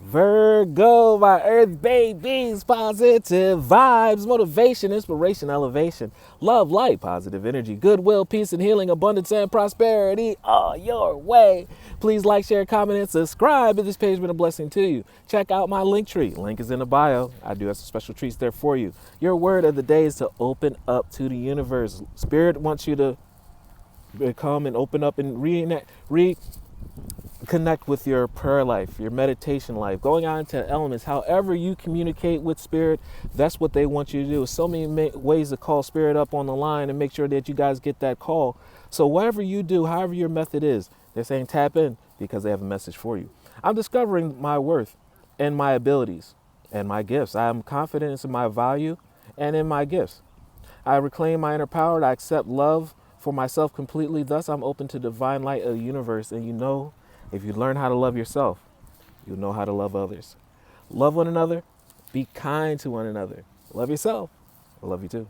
Virgo, my earth babies, positive vibes, motivation, inspiration, elevation, love, light, positive energy, goodwill, peace, and healing, abundance, and prosperity all your way. Please like, share, comment, and subscribe if this page has been a blessing to you. Check out my LinkTree. Link is in the bio. I do have some special treats there for you. Your word of the day is to open up to the universe. Spirit wants you to come and open up and connect with your prayer life, your meditation life, going out into elements. However you communicate with spirit, that's what they want you to do. So many ways to call spirit up on the line and make sure that you guys get that call. So whatever you do, however your method is, they're saying tap in because they have a message for you. I'm discovering my worth and my abilities and my gifts. I am confident in my value and in my gifts. I reclaim my inner power. I accept love for myself completely. Thus, I'm open to divine light of the universe. And if you learn how to love yourself, you'll know how to love others. Love one another. Be kind to one another. Love yourself. I love you too.